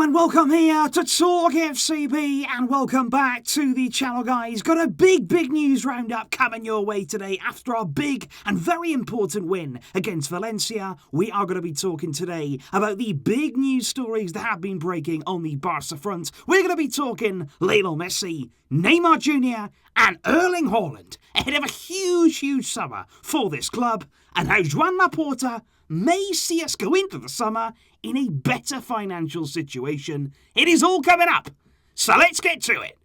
and welcome here to TalkFCB and welcome back to the channel, guys. Got a big news roundup coming your way today after our big and very important win against Valencia. We are going to be talking today about the big news stories that have been breaking on the Barça front. We're going to be talking Lionel Messi, Neymar Jr and Erling Haaland ahead of a huge summer for this club, and how Joan Laporta may see us go into the summer in a better financial situation. It is all coming up, so let's get to it.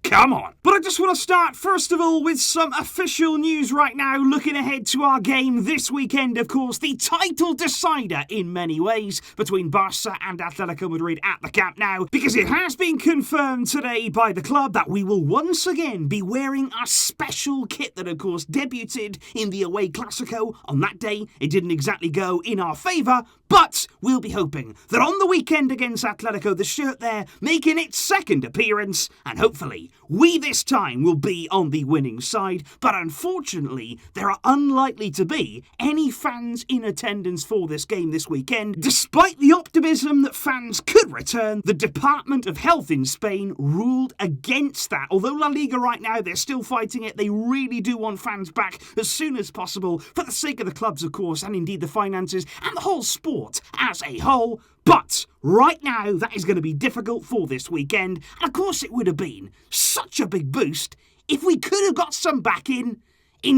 Come on. But I just want to start, first of all, with some official news right now, looking ahead to our game this weekend, of course, the title decider in many ways between Barça and Atlético Madrid at the Camp Nou, because it has been confirmed today by the club that we will once again be wearing our special kit that, of course, debuted in the away Clásico. On that day, it didn't exactly go in our favour, but we'll be hoping that on the weekend against Atletico, the shirt there making its second appearance, and hopefully we this time will be on the winning side. But unfortunately, there are unlikely to be any fans in attendance for this game this weekend. Despite the optimism that fans could return, the Department of Health in Spain ruled against that. Although La Liga right now, they're still fighting it, they really do want fans back as soon as possible for the sake of the clubs, of course, and indeed the finances and the whole sport as a whole. But right now, that is going to be difficult for this weekend. And of course, it would have been such a big boost if we could have got some back in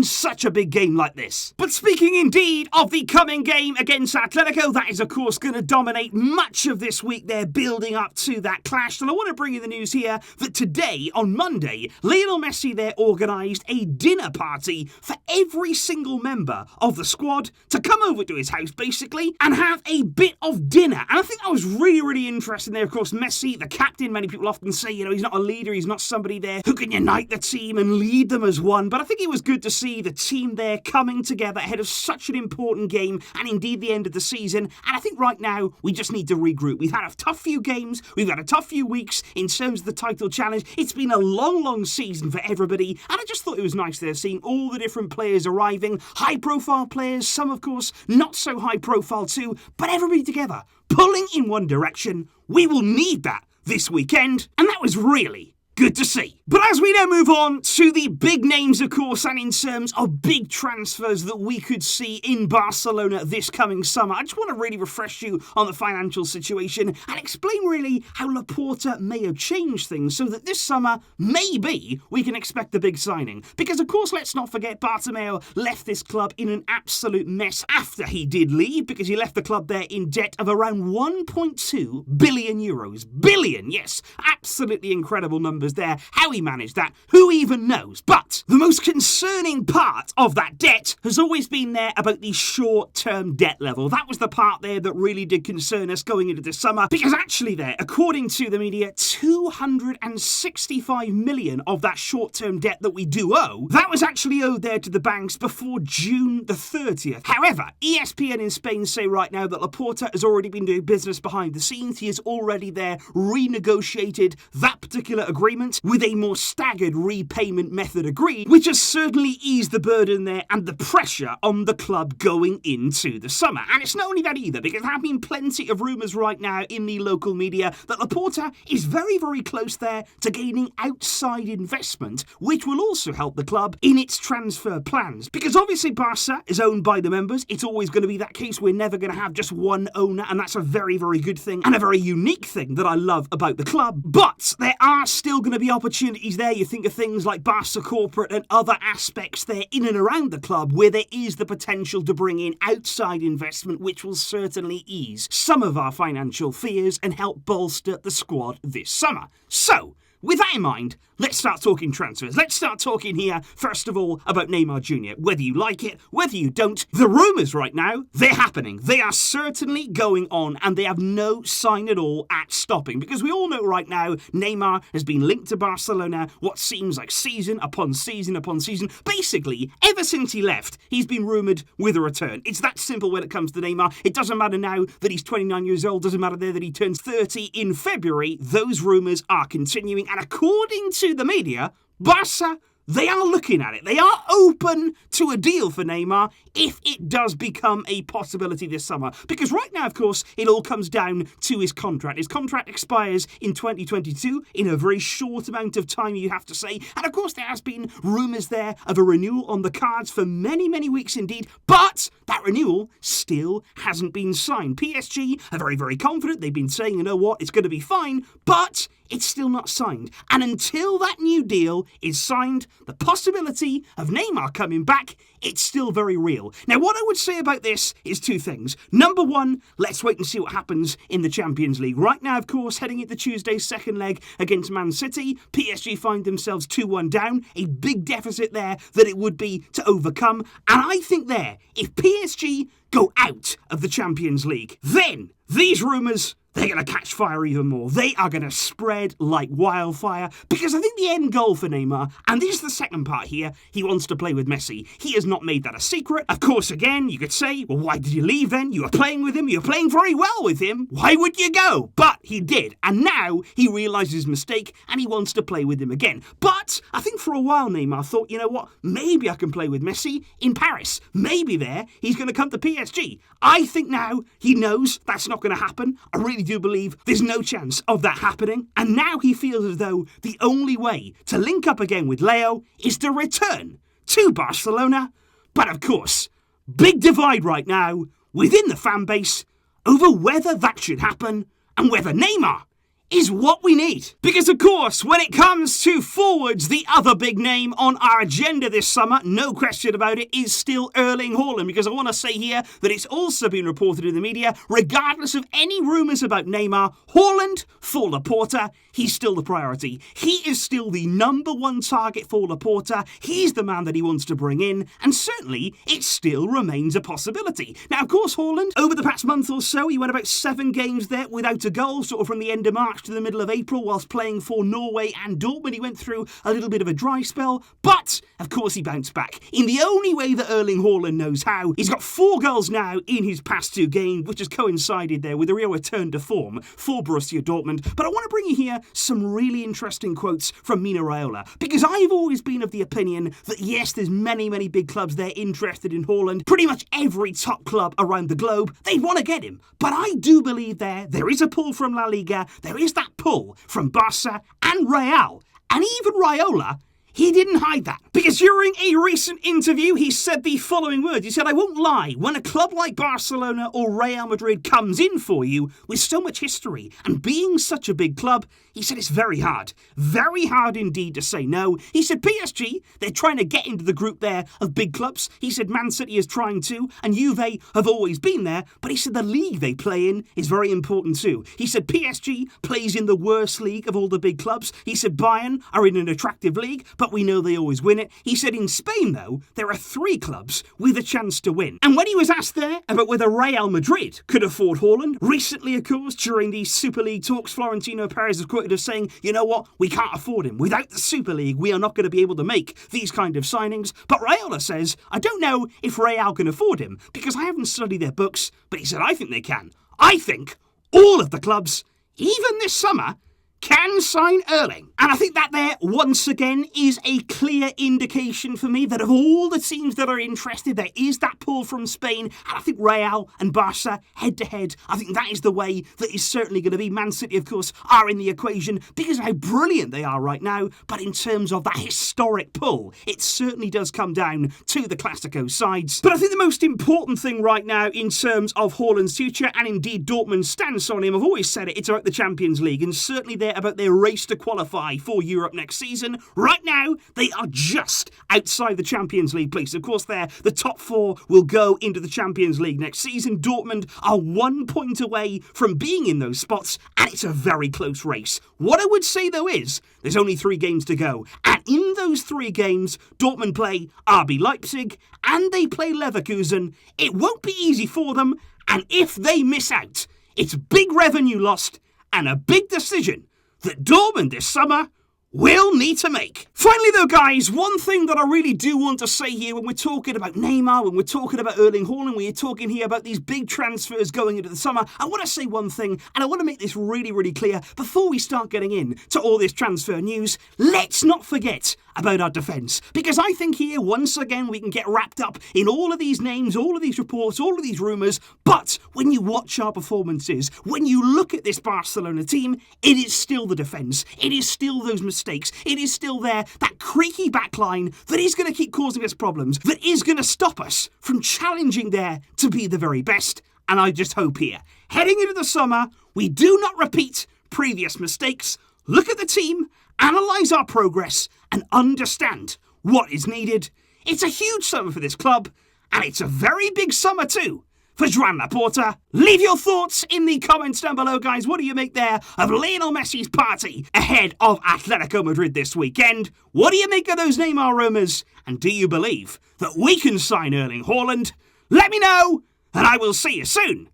such a big game like this. But speaking indeed of the coming game against Atletico, that is of course going to dominate much of this week. They're building up to that clash. And I want to bring you the news here that today, on Monday, Lionel Messi there organised a dinner party for every single member of the squad to come over to his house, basically, and have a bit of dinner. And I think that was really interesting there. Of course, Messi, the captain, many people often say, he's not a leader, he's not somebody there who can unite the team and lead them as one. But I think it was good to see the team there coming together ahead of such an important game and indeed the end of the season. And I think right now we just need to regroup. We've had a tough few games, we've had a tough few weeks in terms of the title challenge. It's been a long season for everybody, and I just thought it was nice there seeing all the different players arriving, high profile players, some of course not so high profile too, but everybody together pulling in one direction. We will need that this weekend, and that was really good to see. But as we now move on to the big names, of course, and in terms of big transfers that we could see in Barcelona this coming summer, I just want to really refresh you on the financial situation and explain really how Laporta may have changed things so that this summer, maybe, we can expect a big signing. Because, of course, let's not forget, Bartomeu left this club in an absolute mess after he did leave, because he left the club there in debt of around 1.2 billion euros. Billion, yes, absolutely incredible numbers there. How he managed that, who even knows? But the most concerning part of that debt has always been there about the short-term debt level. That was the part there that really did concern us going into the summer, because actually there, according to the media, 265 million of that short-term debt that we do owe, that was actually owed there to the banks before June the 30th. However, ESPN in Spain say right now that Laporta has already been doing business behind the scenes. He has already there renegotiated that particular agreement with a more staggered repayment method agreed, which has certainly eased the burden there and the pressure on the club going into the summer. And it's not only that either, because there have been plenty of rumours right now in the local media that Laporta is very close there to gaining outside investment, which will also help the club in its transfer plans. Because obviously Barça is owned by the members. It's always going to be that case. We're never going to have just one owner, and that's a very good thing and a very unique thing that I love about the club. But there are still going to be opportunities there. You think of things like Barça corporate and other aspects there in and around the club where there is the potential to bring in outside investment, which will certainly ease some of our financial fears and help bolster the squad this summer. So, with that in mind, let's start talking transfers. Let's start talking here, first of all, about Neymar Jr. Whether you like it, whether you don't, the rumours right now, they're happening. They are certainly going on, and they have no sign at all at stopping. Because we all know right now, Neymar has been linked to Barcelona, what seems like season upon season upon season. Basically, ever since he left, he's been rumoured with a return. It's that simple when it comes to Neymar. It doesn't matter now that he's 29 years old, doesn't matter there that he turns 30 in February. Those rumours are continuing. And according to the media, Barça, they are looking at it. They are open to a deal for Neymar if it does become a possibility this summer. Because right now, of course, it all comes down to his contract. His contract expires in 2022, in a very short amount of time, you have to say. And of course, there has been rumours there of a renewal on the cards for many, many weeks indeed. But that renewal still hasn't been signed. PSG are very, very confident. They've been saying, you know what, it's going to be fine. But it's still not signed. And until that new deal is signed, the possibility of Neymar coming back, it's still very real. Now, what I would say about this is two things. Number one, let's wait and see what happens in the Champions League. Right now, of course, heading into Tuesday's second leg against Man City, PSG find themselves 2-1 down, a big deficit there that it would be to overcome. And I think there, if PSG go out of the Champions League, then these rumours, they're going to catch fire even more. They are going to spread like wildfire, because I think the end goal for Neymar, and this is the second part here, he wants to play with Messi. He has not made that a secret. Of course, again, you could say, well, why did you leave then? You were playing with him. You were playing very well with him. Why would you go? But he did. And now he realises his mistake and he wants to play with him again. But I think for a while, Neymar thought, you know what? Maybe I can play with Messi in Paris. Maybe there he's going to come to PSG. I think now he knows that's not going to happen. I really do believe there's no chance of that happening. And now he feels as though the only way to link up again with Leo is to return to Barcelona. But of course, big divide right now within the fan base over whether that should happen and whether Neymar is what we need. Because of course, when it comes to forwards, the other big name on our agenda this summer, no question about it, is still Erling Haaland. Because I want to say here that it's also been reported in the media, regardless of any rumours about Neymar, Haaland for Laporta, he's still the priority. He is still the number one target for Laporta. He's the man that he wants to bring in, and certainly it still remains a possibility. Now, of course, Haaland, over the past month or so, he went about 7 games there without a goal, sort of from the end of March to the middle of April, whilst playing for Norway and Dortmund. He went through a little bit of a dry spell, but of course he bounced back in the only way that Erling Haaland knows how. He's got 4 goals now in his past 2 games, which has coincided there with a real return to form for Borussia Dortmund. But I want to bring you here some really interesting quotes from Mino Raiola, because I've always been of the opinion that yes, there's many, many big clubs there interested in Haaland. Pretty much every top club around the globe, they want to get him. But I do believe there is a pull from La Liga, there is that pull from Barça and Real, and even Raiola, he didn't hide that. Because during a recent interview, he said the following words. He said, I won't lie, when a club like Barcelona or Real Madrid comes in for you with so much history and being such a big club, he said it's very hard indeed to say no. He said PSG, they're trying to get into the group there of big clubs. He said Man City is trying to, and Juve have always been there, but he said the league they play in is very important too. He said PSG plays in the worst league of all the big clubs. He said Bayern are in an attractive league, but we know they always win it. He said in Spain, though, there are 3 clubs with a chance to win. And when he was asked there about whether Real Madrid could afford Haaland, recently, of course, during the Super League talks, Florentino Perez was quoted as saying, you know what, we can't afford him. Without the Super League, we are not going to be able to make these kind of signings. But Raiola says, I don't know if Real can afford him, because I haven't studied their books, but he said, I think they can. I think all of the clubs, even this summer, can sign Erling. And I think that there, once again, is a clear indication for me that of all the teams that are interested, there is that pull from Spain. And I think Real and Barça, head-to-head, I think that is the way that is certainly going to be. Man City, of course, are in the equation because of how brilliant they are right now. But in terms of that historic pull, it certainly does come down to the Clasico sides. But I think the most important thing right now in terms of Haaland's future, and indeed Dortmund's stance on him, I've always said it, it's about the Champions League, and certainly there about their race to qualify for Europe next season. Right now, they are just outside the Champions League place. Of course, the top 4 will go into the Champions League next season. Dortmund are 1 point away from being in those spots, and it's a very close race. What I would say, though, is there's only 3 games to go. And in those 3 games, Dortmund play RB Leipzig, and they play Leverkusen. It won't be easy for them, and if they miss out, it's big revenue lost and a big decision that Dortmund this summer will need to make. Finally though guys, one thing that I really do want to say here when we're talking about Neymar, when we're talking about Erling Haaland, when we're talking here about these big transfers going into the summer, I want to say one thing, and I want to make this really, really clear before we start getting in to all this transfer news. Let's not forget about our defence, because I think here once again we can get wrapped up in all of these names, all of these reports, all of these rumours, but when you watch our performances, when you look at this Barcelona team, it is still the defence, it is still those mistakes, it is still there, that creaky backline that is going to keep causing us problems, that is going to stop us from challenging there to be the very best. And I just hope here, heading into the summer, we do not repeat previous mistakes, look at the team, analyse our progress, and understand what is needed. It's a huge summer for this club, and it's a very big summer too for Joan Laporta. Leave your thoughts in the comments down below, guys. What do you make there of Lionel Messi's party ahead of Atlético Madrid this weekend? What do you make of those Neymar rumours? And do you believe that we can sign Erling Haaland? Let me know, and I will see you soon.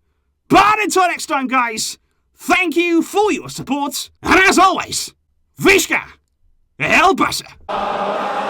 But until next time, guys, thank you for your support, and as always, Visca El Barça.